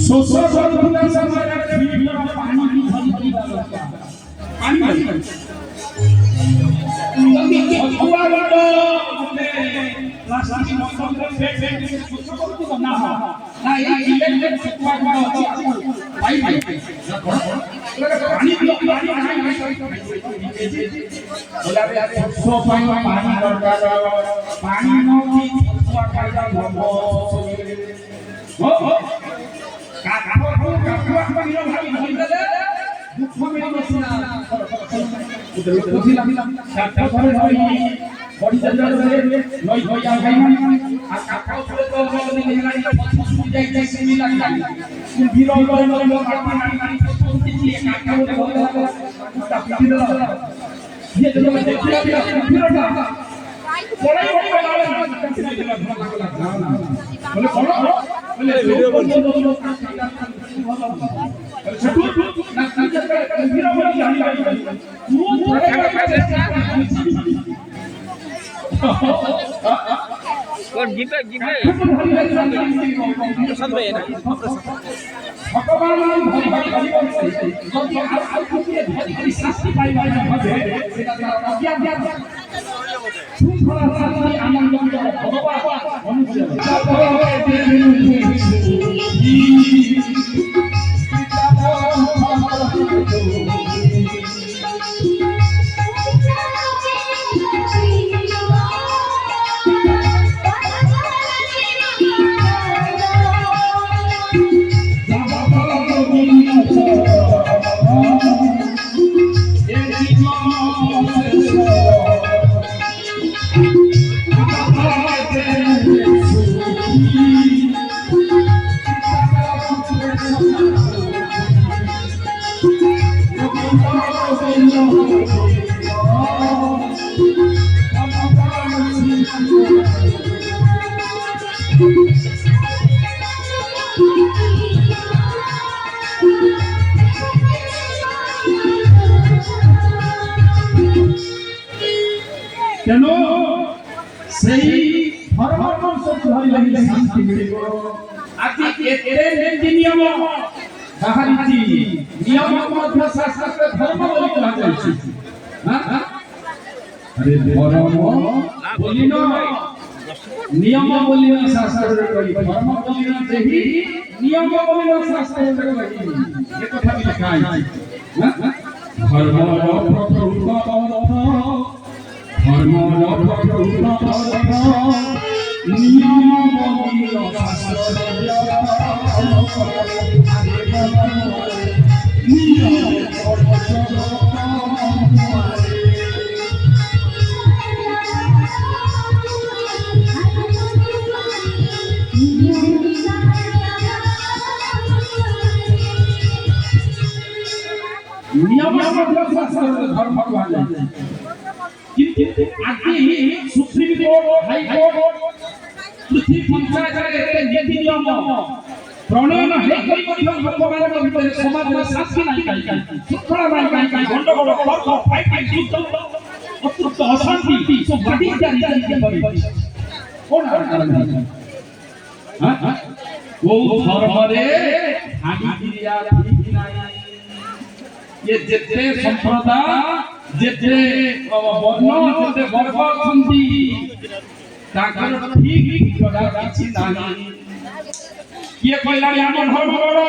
শস্য সর্বদা সময় ফিল্টার পানি কি ধরি পানি যদি ছুয়া গড প্লাস্টিক মতন শস্য করতে না না এই ইলেকট্রিক ছুয়া গড আছে ভাই ভাই পানি দিও পানি বলাবে শস্য পানি দরকার পানি নকি ছুয়া গড হবো ও কাকা ভাবি হইলে দুঃখ মেরে বসিনা বুঝিলাম কাকা ঘরে ধরি বড়ি যাচ্ছে নই হইয়া গাইমান আর কাকা উপরে তো বলে নিলানি পছন্দ যাই যাই সেমি লাগি বিরো করে মাটি পছন্দ দিয়ে কাকা বলে বলে তা পিটি দাও ये जो मैं देखिए बिरोটা বড়াই বড় লাগালে বলে বড় বলে ভিডিও বলছো ছোট না কাজে ভিডিও বলে জানি কোন জিপে সব রে না ভগবান ভগবান বলছে যদি আর কিছু ধরি শাস্তি পাইবা হবে সেটা তারা জ্ঞান শৃঙ্খলা শান্তি আনন্দ ভগবান মনুষ্য কেন সেই ধর্ম ধরি লাগিলে শান্তি মিলিব আদি এতে নিয়ম বাহারিছি নিয়ম মধ্য শাস্ত্র ধর্ম বলি কুহাଯାଇଛି আরে ধর্ম বলি ন নিয়ম বলি শাস্ত্ରରେ কই ধর্ম বলি ন যেহি নিয়ম বলি ন শাস্ত্ରରେ কই এ কথা কি লেখা আছে ধর্মর প্রথম ধর্মর নিয়ম বলিল নিয়ম ধর্ম কুহাযাଏ কিন্তু আগে সুপ্রিম কোর্ট হাই কোর্ট পৃথিবী পঞ্চায়েতরে নীতি নিয়ম প্রণয়ন হেই করি ভগবানଙ୍କ ভিତରେ ସମାଜରେ ଶାନ୍ତି ନାହିଁ କାହିଁକି ଶୃଙ୍ଖଳା ନାହିଁ କାହିଁକି ଗଣ୍ଡଗୋଳ କର୍ମ ଫାଇଟ୍ ଯୁଦ୍ଧ ଅତୃପ୍ତ ଅଶାନ୍ତି ସବୁ ବାଡ଼ି ଚାରି କରି কোন কারণ কোন ধর্মরে হানি ক্রিয়া ঠিক নাই ये যেতে সম্প্রদায় যেতে বর্ণ যেতে বর্গ অଛନ୍ତି তাଙ୍କର ঠিক কথা କିଛି ନାହିଁ କିଏ କହିଲାଣି ଆମ ଧର୍ମ ବଡ଼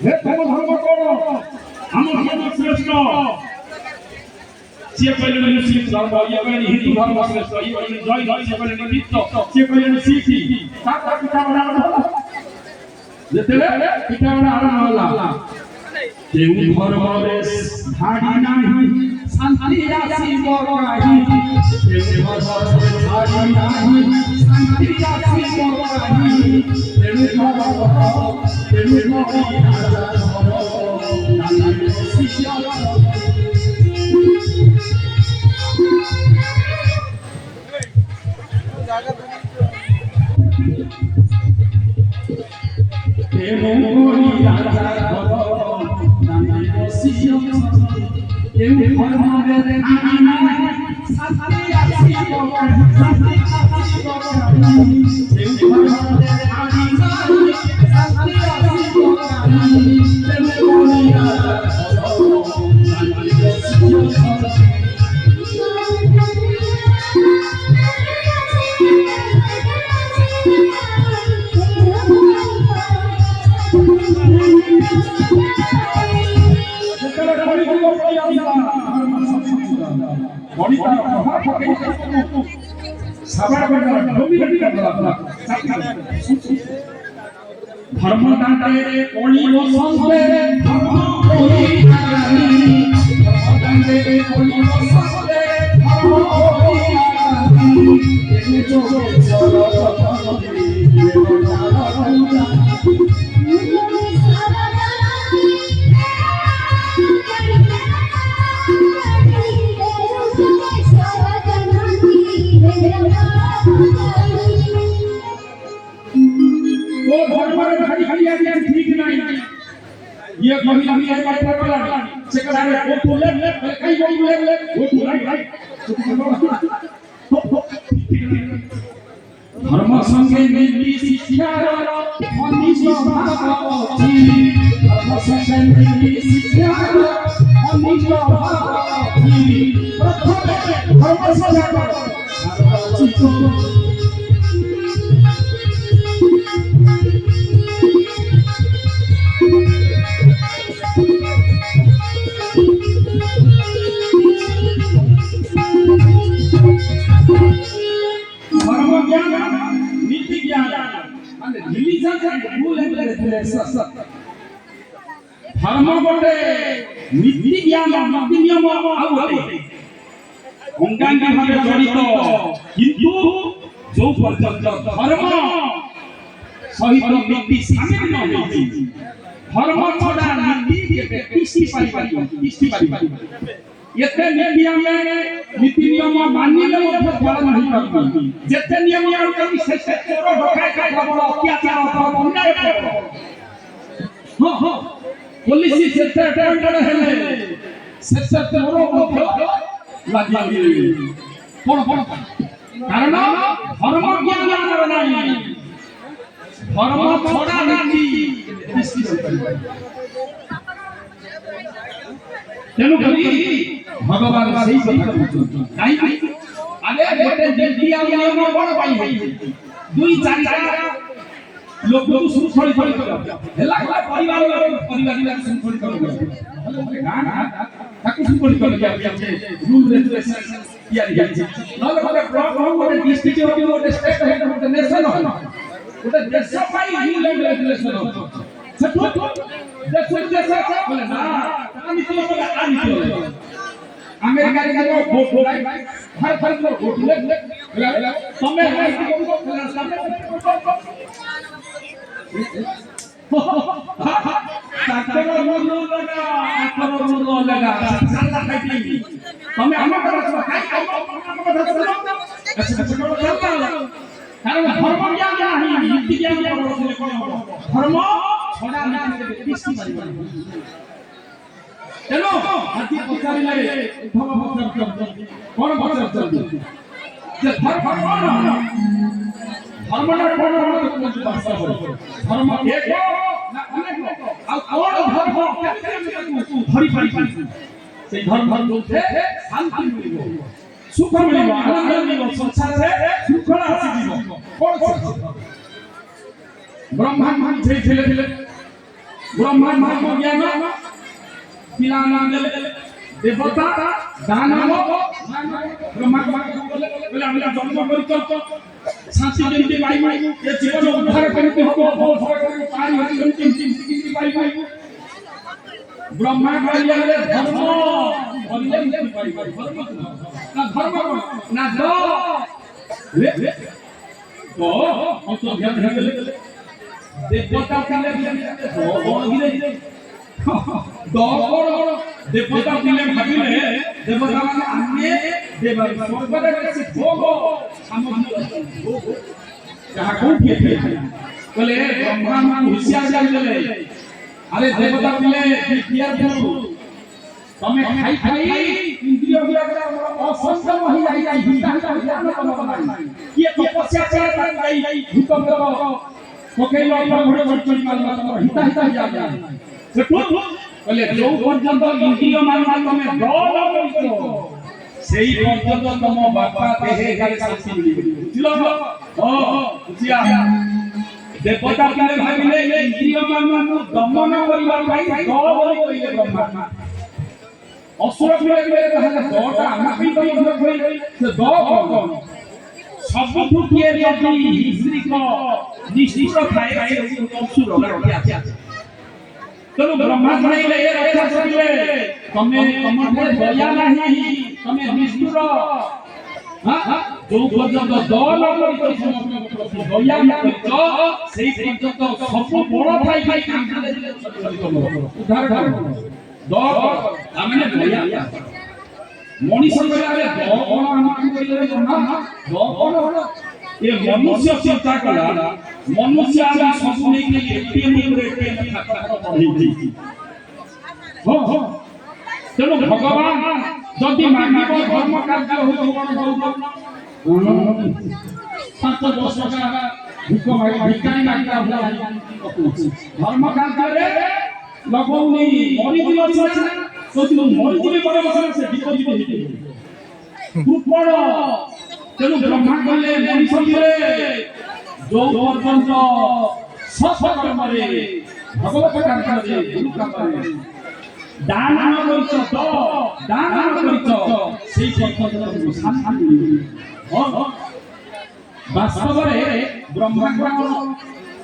ହେ ତମ ଧର୍ମ କଣ ଆମ ଧର୍ମ ଶ୍ରେଷ୍ଠ ସିଏ କହିଲେଣି ମୁସଲିମ ଧର୍ମ ଇଏ କହିଲେଣି ହିନ୍ଦୁ ଧର୍ମ ଶ୍ରେଷ୍ଠ ଇଏ କହିଲେଣି ଜୈନ ସିଏ କହିଲେଣି ତୀର୍ଥ ସିଏ କହିଲେଣି ଶିଖ ତାର ପିଠାପଣା ହେଲା ଯେତେବେଳେ ପିଠାପଣା ଆରମ୍ଭ ହେଲା কেউ ধর্মরে ধাড়ি নাহি শান্তি আসিব কাহি কেউ ধর্মরে ধাড়ি নাহি শান্তি আসিব কাহি কেউ কি আসলা ধর্ম সংস্কৃত গণিতার প্রভাব পড়ে সাবার করে গভীর কথা ধর্ম দান্তে কলি বসন্তে ধর্ম কলি আগামী ধর্ম দান্তে কলি বসন্তে ধর্ম কলি আগামী এনে চোখে সরস্বতী वो धर्म खाली खाली आदि ठीक नहीं ये कभी कभी ये बात बोला सेक्रेटरी वो तो ले कई ले वो तो राइट धर्म संगे मिली शिक्षा अनिष्ट भावची धर्म संगे मिली शिक्षा अनिष्ट भावची प्रथम धर्म संगे नीति ज्ञान माने रिलीजन रूल एंड रेगुलेशन धर्म गोटे नीति ज्ञान नीति नियम आ गोटे अंगांगी भावे जड़ित किंतु जो पर्यंत धर्म सहित नीति सामिल न होई धर्म छडा नीति केबे किछि पारि एते नीति नियम मानिले मध्य पालन नहीं करबी जेते नियम यार कभी से चोर ढकाय का खबर अत्याचार अन्याय हां पुलिस सेते अटेंडेड हेले सेते चोर मध्य लागि कोन कारण धर्म ज्ञान आगर नाही धर्म छडा नीति तेनु करी भगवान सही कथा कहछन काई आगे गोटे नीति आ नियम बड़ पाई है दुई चारिटा लोक को सुरक्षित हेला परिवार सुरक्षित कर गाना ताकू सुरक्षित कर रूल रेगुलेशन किया जाय छै नले गोटे ब्लॉक हो गोटे डिस्ट्रिक्ट हो गोटे स्टेट हो गोटे नेशन हो गोटे देश पाई रूल एंड रेगुलेशन हो सेठो देश बोले ना नीति बोले नीति अमेरिका रे वोट हर वोट ले समय है कि ताकरो रूल लगा साला खाइती समय हम करा खाई अच्छा कारण धर्म ज्ञान नहीं नीति ज्ञान धर्म छडा नीति किसी पारि तेनो हाथी पचारिले उद्धव पचार कोन पचार जे धर्म धर्मना कोन तो भाषा धर्म एक ना अनेक आ कोन धर्म धरि पारि से धर्म जो छे शांति मिलिबो सुख मिलिबो आनंद मिलिबो संसार रे सुख आसी जीवो कोन ब्रह्मांड जे थिले ब्रह्मांड ज्ञान पिलाना देवता दानव ब्रह्मांड बोले हम जन्म करितो शांति जेंति पाई ये जीवन उद्धार करते हो पारी होती जेंति पाई ब्रह्मांड बोले धर्म बोले पाई ना धर्म ना दो ले तो हम तो ध्यान रखले देवता पिले गिरे दौड़ देवता पिले भाबिले देवता माने अन्य देव स्वर्गरे से भोग सामग्री जहां कोठी थे बोले ब्रह्मा मान होशियार जाले अरे देवता पिले किया तू तमे खाई इंद्रिय विराग असंग वही आई हिता ज्ञान बनाई ये तपस्या करे गई भूकंप पकेलो घोड़े चढ़ी मार हिता ज्ञान सेठो बोले जो पर्यंत इंद्रिय मान तमे दल करितो सेही पर्यंत तम बापा देहे गाले शांति मिलिबो बुझिलो बुझिया देवता पिले भाबिले इंद्रिय मान दमन करिबा पई दल बोली कइले ब्रह्मा ଅସୁର ପିଲେ ତାହେଲେ ଦଟା ଆମ ପାଇଁ ତ ମଧ୍ୟ କହିଲେ ସେ ଦ କଣ ସବୁଠୁ କିଏ ଯଦି ହିସ୍ତ୍ରୀକ ନିଶ୍ଚିତ ଥାଏ ସେ ଅସୁର ରାକ୍ଷା ତେଣୁ ବ୍ରହ୍ମା କହିଲେ ଏ ରକ୍ଷା କରିଲେ ତମେ ତମଠାରେ ଦୟା ନାହିଁ ତମେ ନିଷ୍ଠୁର ଯୋଉ ପର୍ଯ୍ୟନ୍ତ ଦଳ କରିଛ ଦୟା କରିଛ ସେଇ ପର୍ଯ୍ୟନ୍ତ ସବୁ ବଳ ଥାଇ ଉଦ୍ଧାର ଦଳ ତାମାନେ ଦୟା ମଣିଷ କହିଲେ ଦଳ କଣ ଆମକୁ କହିଲେ ଏ ମନୁଷ୍ୟ ଚିନ୍ତା କଲା ମନୁଷ୍ୟ ଆମେ ସବୁ ନେଇକି ଏଟିଏମ୍ ଖାତା ବଢେଇ ଦେଇଛି ତେଣୁ ଭଗବାନ ଯଦି ମାଗିବ ଧର୍ମ କାର୍ଯ୍ୟ ହଉଛି କଣ କହୁଛ 5-10 ଟଙ୍କା ଭିକ ମାଗି ଭିକାରୀ ମାଗିଲା ଧର୍ମ କାର୍ଯ୍ୟରେ ଲଗଉନି ମରିଯିବ ସିନା କହୁଛି ମରିଯିବି ବଡ ବସରେ ସେ ବିପରୀତ ହେଇଯିବ କୃପଣ ତେଣୁ ବ୍ରହ୍ମା କହିଲେ ମଣିଷ ଯୋଉ ପର୍ଯ୍ୟନ୍ତ ସତ୍କର୍ମରେ ଭଗବତ କାର୍ଯ୍ୟରେ ଗୁରୁ କାମରେ ଦାନ କରିଛ ତ ଦାନ କରିଛ ସେଇ ପର୍ଯ୍ୟନ୍ତ ଶାନ୍ତି ବାସ୍ତବରେ ବ୍ରହ୍ମାଙ୍କର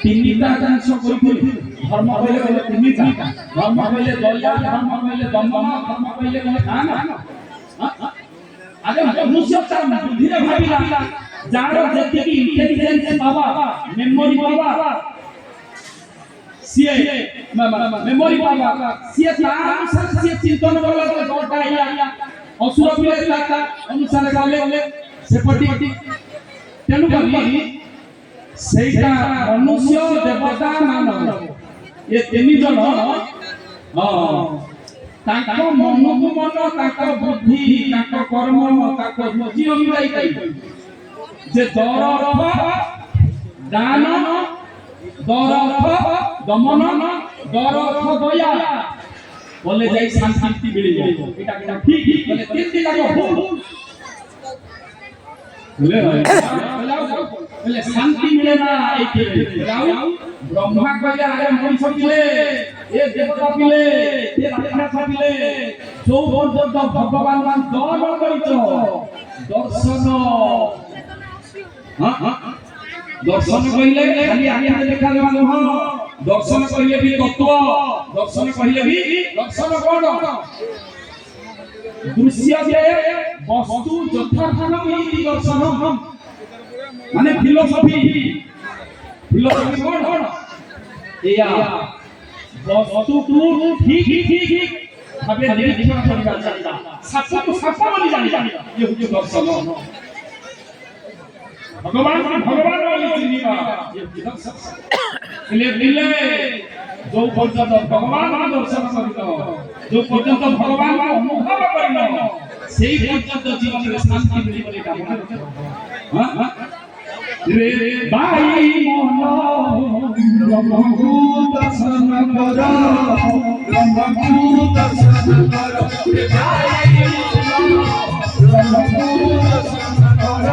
ତିନିଟା ଜିନିଷ କରିଥିଲେ ଧର୍ମ କହିଲେ ତିନିଟା ଧର୍ମ କହିଲେ ଦୟା ଧର୍ମ କହିଲେ ଦମନ ଧର୍ମ କହିଲେ ଦାନ ଆରେ ମନୁଷ୍ୟ ତା ବୁଦ୍ଧିରେ ଭାବିଲା ଯାହାର ଯେତିକି ଇଣ୍ଟେଲିଜେନ୍ସ ପାବା ମେମୋରି ପାବା ସିଏ ମେମୋରି ପାବା ସିଏ ତା ଅନୁସାରେ ସିଏ ଚିନ୍ତନ କଲା ଯେ ଦଟା ଇয়া ଅସୁର ପିଲେ ତା ଅନୁସାରେ ଗଲେ ସେପଟି ତେଣୁ କରି ସେଇଟା ମନୁଷ୍ୟ ଦେବତା ମାନବ ଏ ତିନି ଜଣ ତାଙ୍କ ମନକୁ ମନ ତାଙ୍କ ବୁଦ୍ଧି ତାଙ୍କ କର୍ମ ତାଙ୍କ ରୁଚି ଅନୁଯାୟୀ যে দরফ দান দরফ দমন দরফ দয়া বলে যাই শান্তি মিলে যায় এটা এটা ঠিক বলে তিনটি লাগো ভুল বলে শান্তি মিলে না এই কি ব্রহ্মা কইলে আরে মনিষ পিলে এ দেবতা পিলে এ রাক্ষস পিলে যৌ পর্যন্ত ভগবান দল করিছ দর্শন দর্শন কইলে খালি আখিরে দেখা দেবা নহ দর্শন কইলে বি তত্ত্ব দর্শন কইলে বি দর্শন কোন দৃশ্য যে বস্তু যথার্থ এই দর্শন মানে ফিলোসফি কোন এয়া বস্তু ঠিক ভাবে নিরীক্ষণ করিবা জানিবা সাপকু সাপ বলি জানিবা ইয়ে হচ্ছে দর্শন भगवान वाली चिन्हिबा ले जो पर्यंत भगवान दर्शन करित जो पर्यंत भगवान अनुभव करिन सेही पर्यंत जीवन में शांति मिली बोली कामना हां रे भाई मन ब्रह्मभू दर्शन कर ब्रह्मभू दर्शन कर रे भाई ब्रह्मभू दर्शन कर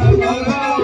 Brahma